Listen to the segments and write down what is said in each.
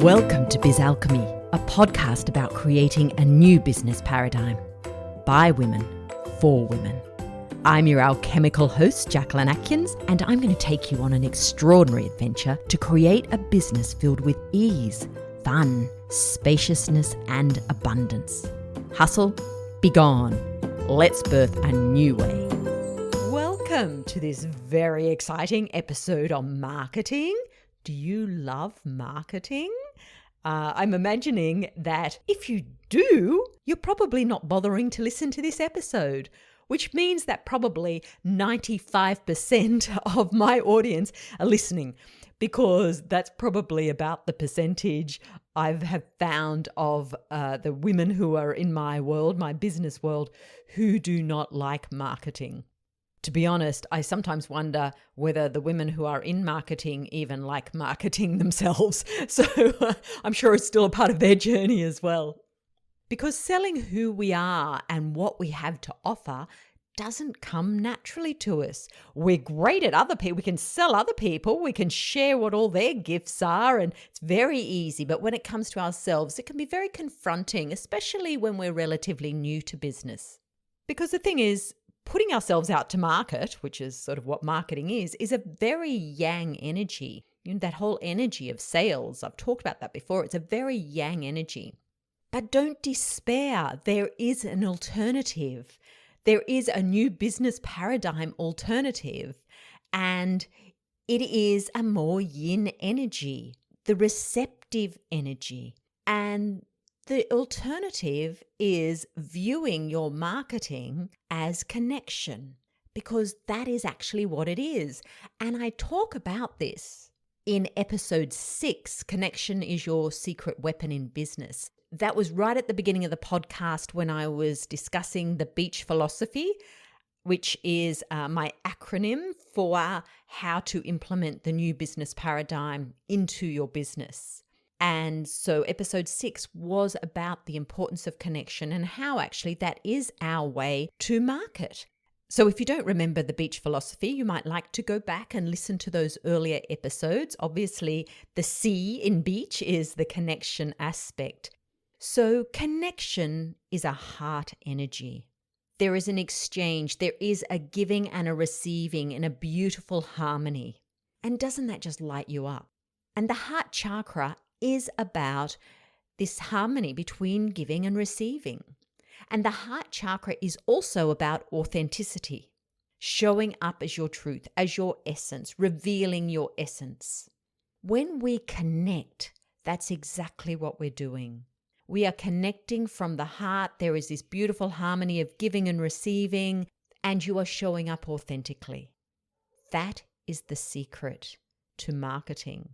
Welcome to Biz Alchemy, a podcast about creating a new business paradigm by women, for women. I'm your alchemical host, Jacquelyn, and I'm going to take you on an extraordinary adventure to create a business filled with ease, fun, spaciousness, and abundance. Hustle, be gone. Let's birth a new way. Welcome to this very exciting episode on marketing. Do you love marketing? I'm imagining that if you do, you're probably not bothering to listen to this episode, which means that probably 95% of my audience are listening, because that's probably about the percentage I have found of the women who are in my world, my business world, who do not like marketing. To be honest, I sometimes wonder whether the women who are in marketing even like marketing themselves. So I'm sure it's still a part of their journey as well. Because selling who we are and what we have to offer doesn't come naturally to us. We're great at other people. We can sell other people. We can share what all their gifts are, and it's very easy. But when it comes to ourselves, it can be very confronting, especially when we're relatively new to business. Because the thing is, putting ourselves out to market, which is sort of what marketing is a very yang energy. You know, that whole energy of sales, I've talked about that before. It's a very yang energy. But don't despair. There is an alternative. There is a new business paradigm alternative, and it is a more yin energy, the receptive energy. And the alternative is viewing your marketing as connection, because that is actually what it is. And I talk about this in episode 6, Connection is Your Secret Weapon in Business. That was right at the beginning of the podcast when I was discussing the beach philosophy, which is my acronym for how to implement the new business paradigm into your business. And so episode 6 was about the importance of connection and how actually that is our way to market. So if you don't remember the beach philosophy, you might like to go back and listen to those earlier episodes. Obviously, the C in beach is the connection aspect. So connection is a heart energy. There is an exchange. There is a giving and a receiving in a beautiful harmony. And doesn't that just light you up? And the heart chakra is about this harmony between giving and receiving. And the heart chakra is also about authenticity, showing up as your truth, as your essence, revealing your essence. When we connect, that's exactly what we're doing. We are connecting from the heart. There is this beautiful harmony of giving and receiving, and you are showing up authentically. That is the secret to marketing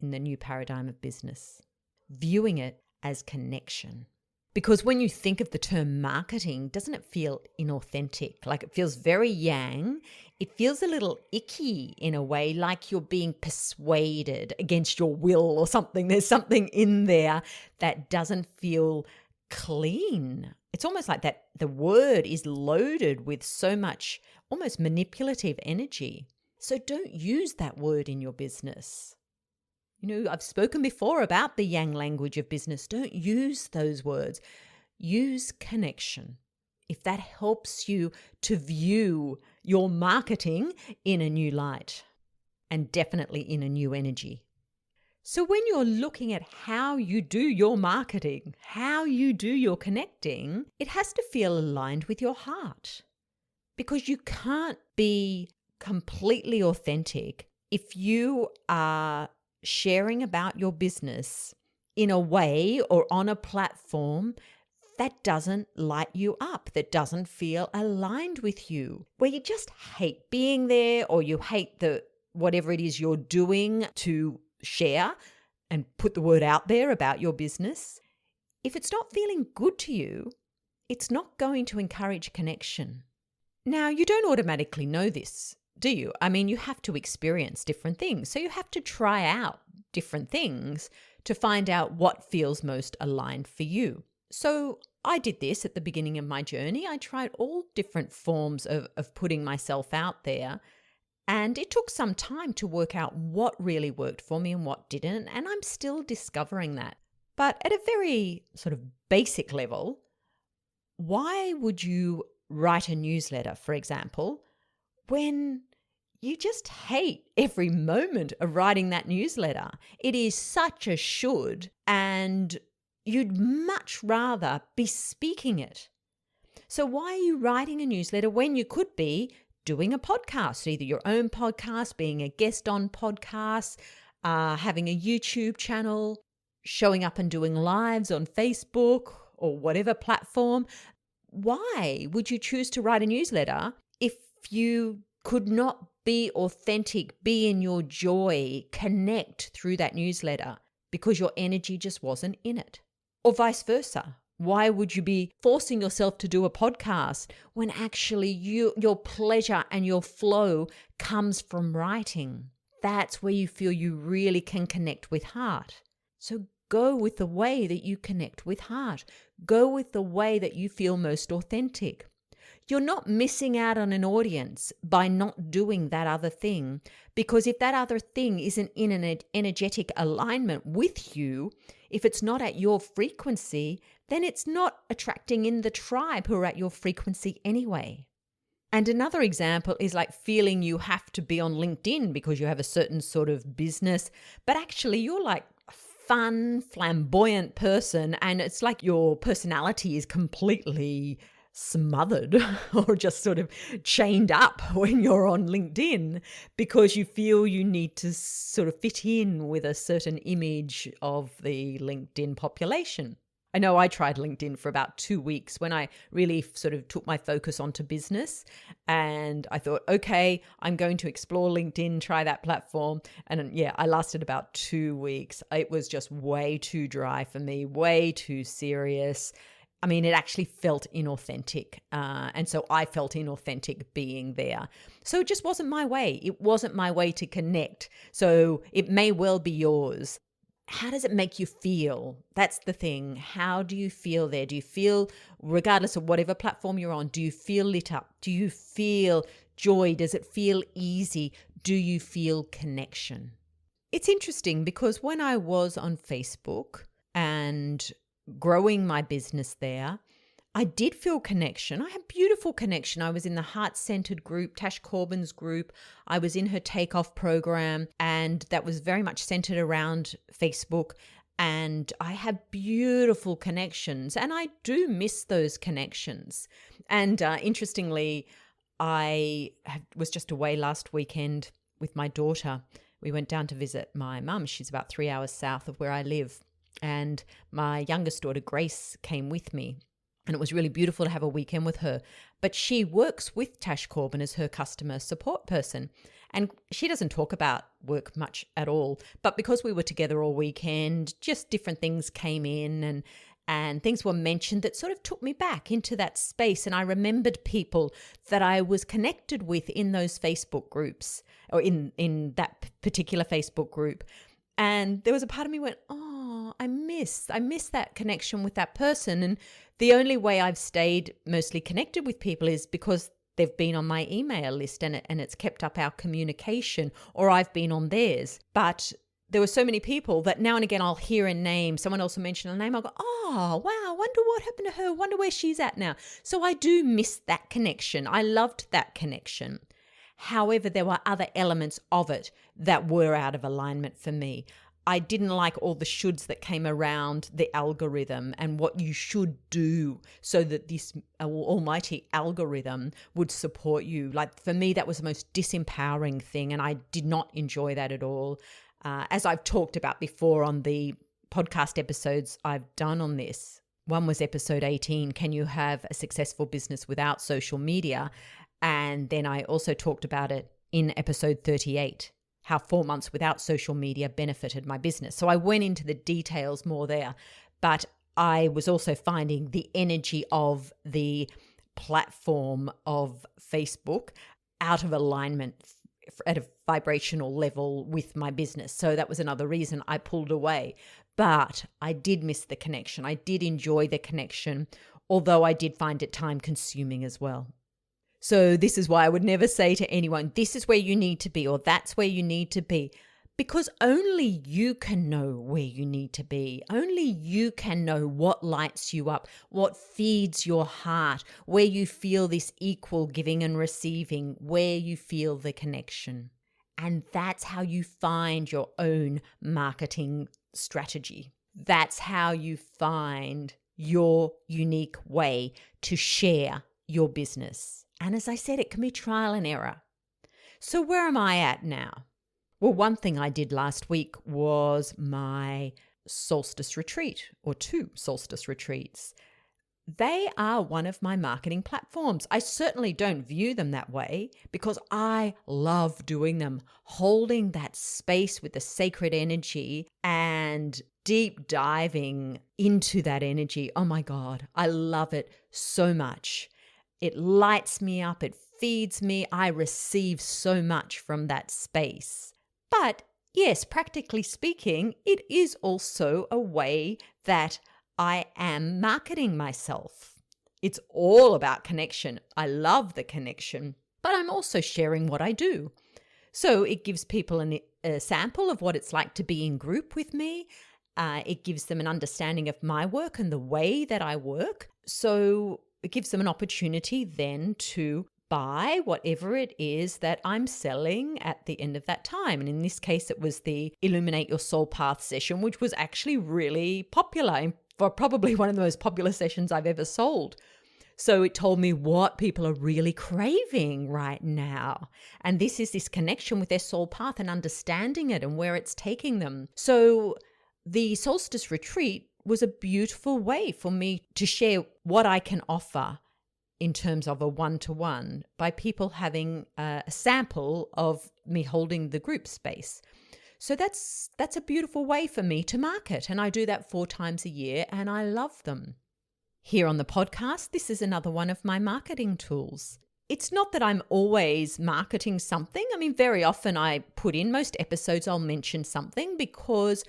in the new paradigm of business, viewing it as connection. Because when you think of the term marketing, doesn't it feel inauthentic? Like it feels very yang. It feels a little icky in a way, like you're being persuaded against your will or something. There's something in there that doesn't feel clean. It's almost like that the word is loaded with so much almost manipulative energy. So don't use that word in your business. You know, I've spoken before about the yang language of business. Don't use those words. Use connection. If that helps you to view your marketing in a new light, and definitely in a new energy. So when you're looking at how you do your marketing, how you do your connecting, it has to feel aligned with your heart. Because you can't be completely authentic if you are sharing about your business in a way or on a platform that doesn't light you up, that doesn't feel aligned with you, where you just hate being there, or you hate the whatever it is you're doing to share and put the word out there about your business. If it's not feeling good to you, it's not going to encourage connection. Now, you don't automatically know this, do you? I mean, you have to experience different things. So you have to try out different things to find out what feels most aligned for you. So I did this at the beginning of my journey. I tried all different forms of putting myself out there. And it took some time to work out what really worked for me and what didn't. And I'm still discovering that. But at a very sort of basic level, why would you write a newsletter, for example, when you just hate every moment of writing that newsletter? It is such a should, and you'd much rather be speaking it. So why are you writing a newsletter when you could be doing a podcast, either your own podcast, being a guest on podcasts, having a YouTube channel, showing up and doing lives on Facebook or whatever platform? Why would you choose to write a newsletter if you could not be authentic, be in your joy, connect through that newsletter because your energy just wasn't in it? Or vice versa. Why would you be forcing yourself to do a podcast when actually your pleasure and your flow comes from writing? That's where you feel you really can connect with heart. So go with the way that you connect with heart. Go with the way that you feel most authentic. You're not missing out on an audience by not doing that other thing, because if that other thing isn't in an energetic alignment with you, if it's not at your frequency, then it's not attracting in the tribe who are at your frequency anyway. And another example is like feeling you have to be on LinkedIn because you have a certain sort of business, but actually you're like a fun, flamboyant person, and it's like your personality is completely smothered or just sort of chained up when you're on LinkedIn because you feel you need to sort of fit in with a certain image of the LinkedIn population. I know I tried LinkedIn for about 2 weeks when I really sort of took my focus onto business, and I thought, okay, I'm going to explore LinkedIn, try that platform. And yeah, I lasted about 2 weeks. It was just way too dry for me, way too serious. I mean, it actually felt inauthentic. And so I felt inauthentic being there. So it just wasn't my way. It wasn't my way to connect. So it may well be yours. How does it make you feel? That's the thing. How do you feel there? Do you feel, regardless of whatever platform you're on, do you feel lit up? Do you feel joy? Does it feel easy? Do you feel connection? It's interesting because when I was on Facebook and growing my business there, I did feel connection. I had beautiful connection. I was in the heart-centered group, Tash Corbin's group. I was in her takeoff program, and that was very much centered around Facebook. And I had beautiful connections, and I do miss those connections. And interestingly, I was just away last weekend with my daughter. We went down to visit my mum. She's about 3 hours south of where I live. And my youngest daughter, Grace, came with me. And it was really beautiful to have a weekend with her. But she works with Tash Corbin as her customer support person. And she doesn't talk about work much at all. But because we were together all weekend, just different things came in and things were mentioned that sort of took me back into that space. And I remembered people that I was connected with in those Facebook groups, or in that particular Facebook group. And there was a part of me went, oh, I miss that connection with that person. And the only way I've stayed mostly connected with people is because they've been on my email list and it's kept up our communication, or I've been on theirs. But there were so many people that now and again I'll hear a name. Someone also mentioned a name. I'll go, oh, wow, wonder what happened to her. Wonder where she's at now. So I do miss that connection. I loved that connection. However, there were other elements of it that were out of alignment for me. I didn't like all the shoulds that came around the algorithm and what you should do so that this almighty algorithm would support you. Like, for me, that was the most disempowering thing, and I did not enjoy that at all. As I've talked about before on the podcast episodes I've done on this, one was episode 18, Can You Have a Successful Business Without Social Media? And then I also talked about it in episode 38, how 4 months without social media benefited my business. So I went into the details more there, but I was also finding the energy of the platform of Facebook out of alignment at a vibrational level with my business. So that was another reason I pulled away. But I did miss the connection. I did enjoy the connection, although I did find it time consuming as well. So this is why I would never say to anyone, this is where you need to be or that's where you need to be, because only you can know where you need to be. Only you can know what lights you up, what feeds your heart, where you feel this equal giving and receiving, where you feel the connection. And that's how you find your own marketing strategy. That's how you find your unique way to share your business. And as I said, it can be trial and error. So where am I at now? Well, one thing I did last week was my solstice retreat, or 2 solstice retreats. They are one of my marketing platforms. I certainly don't view them that way because I love doing them, holding that space with the sacred energy and deep diving into that energy. Oh my God, I love it so much. It lights me up, it feeds me. I receive so much from that space. But yes, practically speaking, it is also a way that I am marketing myself. It's all about connection. I love the connection, but I'm also sharing what I do. So it gives people a sample of what it's like to be in group with me. It gives them an understanding of my work and the way that I work. So it gives them an opportunity then to buy whatever it is that I'm selling at the end of that time. And in this case, it was the Illuminate Your Soul Path session, which was actually really popular, for probably one of the most popular sessions I've ever sold. So it told me what people are really craving right now. And this is this connection with their soul path and understanding it and where it's taking them. So the solstice retreat was a beautiful way for me to share what I can offer in terms of a one-to-one by people having a sample of me holding the group space. So that's a beautiful way for me to market. And I do that 4 times a year and I love them. Here on the podcast, this is another one of my marketing tools. It's not that I'm always marketing something. I mean, very often I put in most episodes, I'll mention something because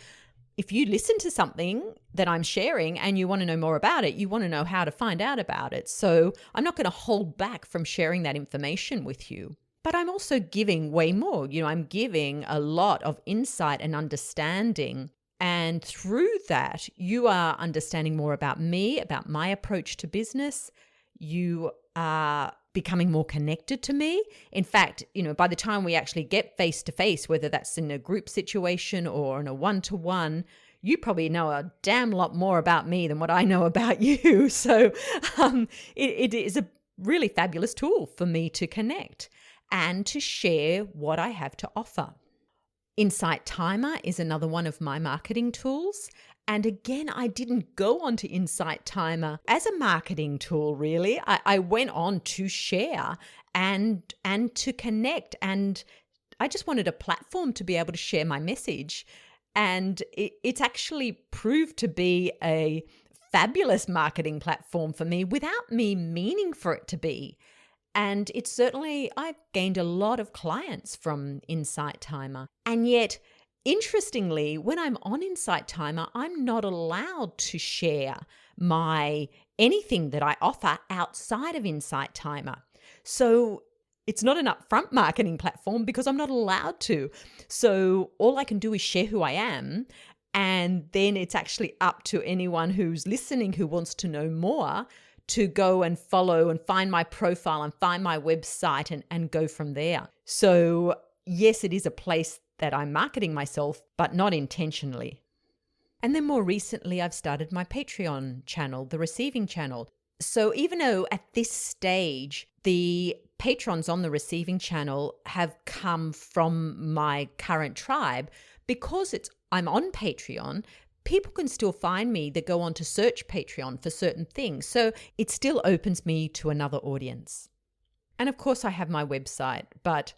if you listen to something that I'm sharing and you want to know more about it, you want to know how to find out about it. So I'm not going to hold back from sharing that information with you. But I'm also giving way more. I'm giving a lot of insight and understanding. And through that, you are understanding more about me, about my approach to business. You are becoming more connected to me. In fact, by the time we actually get face to face, whether that's in a group situation or in a one-to-one, you probably know a damn lot more about me than what I know about you. So it is a really fabulous tool for me to connect and to share what I have to offer. Insight Timer is another one of my marketing tools. And again, I didn't go on to Insight Timer as a marketing tool, really. I went on to share and to connect. And I just wanted a platform to be able to share my message. And it's actually proved to be a fabulous marketing platform for me without me meaning for it to be. And it's certainly, I've gained a lot of clients from Insight Timer. And yet, interestingly, when I'm on Insight Timer, I'm not allowed to share anything that I offer outside of Insight Timer. So it's not an upfront marketing platform because I'm not allowed to. So all I can do is share who I am. And then it's actually up to anyone who's listening who wants to know more to go and follow and find my profile and find my website and go from there. So yes, it is a place that I'm marketing myself, but not intentionally. And then more recently, I've started my Patreon channel, the Receiving Channel. So even though at this stage, the patrons on the Receiving Channel have come from my current tribe, because I'm on Patreon, people can still find me that go on to search Patreon for certain things. So it still opens me to another audience. And of course, I have my website, but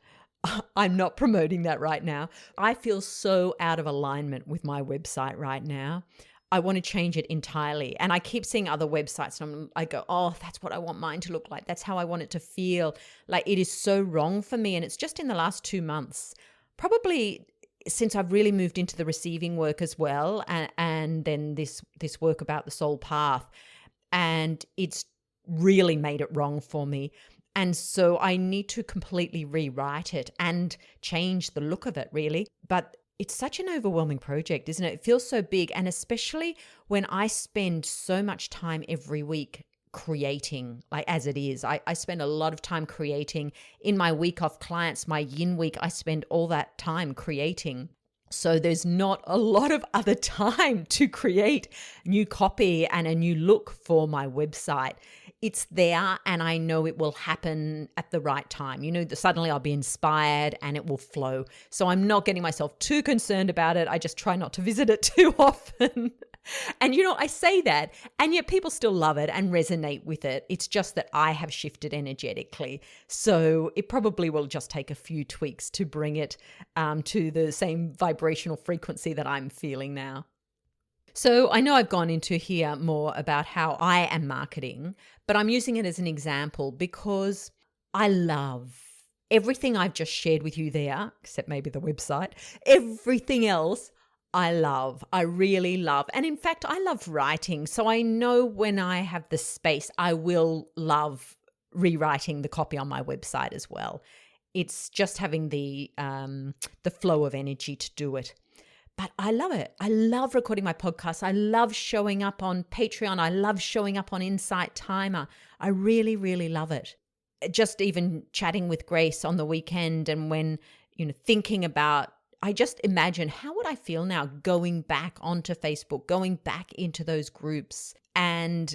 I'm not promoting that right now. I feel so out of alignment with my website right now. I want to change it entirely. And I keep seeing other websites and I go, oh, that's what I want mine to look like. That's how I want it to feel. Like it is so wrong for me. And it's just in the last 2 months, probably since I've really moved into the receiving work as well, and then this work about the soul path, and it's really made it wrong for me. And so I need to completely rewrite it and change the look of it, really. But it's such an overwhelming project, isn't it? It feels so big. And especially when I spend so much time every week creating, like as it is, I spend a lot of time creating. In my week off clients, my yin week, I spend all that time creating. So there's not a lot of other time to create new copy and a new look for my website. It's there and I know it will happen at the right time. Suddenly I'll be inspired and it will flow. So I'm not getting myself too concerned about it. I just try not to visit it too often. And I say that, and yet people still love it and resonate with it. It's just that I have shifted energetically. So it probably will just take a few tweaks to bring it to the same vibrational frequency that I'm feeling now. So I know I've gone into here more about how I am marketing, but I'm using it as an example because I love everything I've just shared with you there, except maybe the website. Everything else I really love. And in fact, I love writing. So I know when I have the space, I will love rewriting the copy on my website as well. It's just having the flow of energy to do it. But I love it. I love recording my podcast. I love showing up on Patreon. I love showing up on Insight Timer. I really, really love it. Just even chatting with Grace on the weekend and when, thinking about, I just imagine how would I feel now going back onto Facebook, going back into those groups. And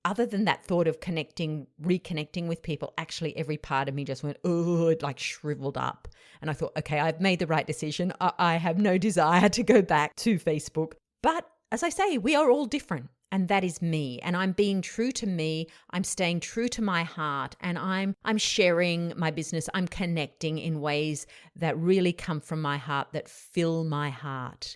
other than that thought of reconnecting with people, actually every part of me just went, oh, it like shriveled up. And I thought, okay, I've made the right decision. I have no desire to go back to Facebook. But as I say, we are all different. And that is me. And I'm being true to me. I'm staying true to my heart. And I'm sharing my business. I'm connecting in ways that really come from my heart, that fill my heart.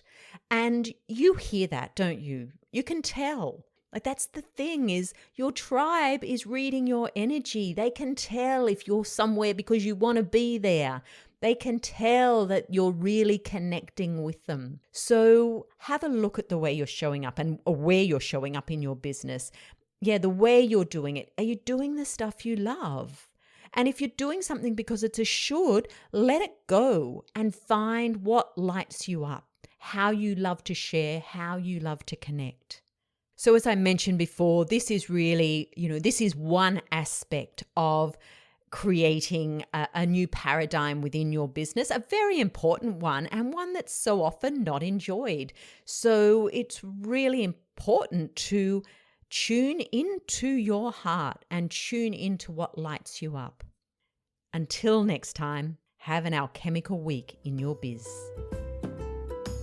And you hear that, don't you? You can tell. Like that's the thing is your tribe is reading your energy. They can tell if you're somewhere because you want to be there. They can tell that you're really connecting with them. So have a look at the way you're showing up and where you're showing up in your business. Yeah, the way you're doing it. Are you doing the stuff you love? And if you're doing something because it's a should, let it go and find what lights you up, how you love to share, how you love to connect. So as I mentioned before, this is really, this is one aspect of creating a new paradigm within your business, a very important one and one that's so often not enjoyed. So it's really important to tune into your heart and tune into what lights you up. Until next time, have an alchemical week in your biz.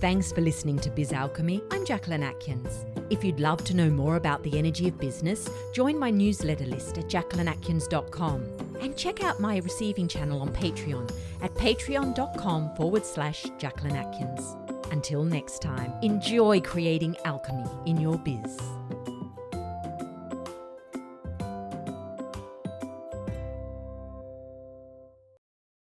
Thanks for listening to Biz Alchemy. I'm Jacquelyn Atkins. If you'd love to know more about the energy of business, join my newsletter list at jacquelynatkins.com and check out my receiving channel on Patreon at patreon.com/Jacquelyn Atkins. Until next time, enjoy creating alchemy in your biz.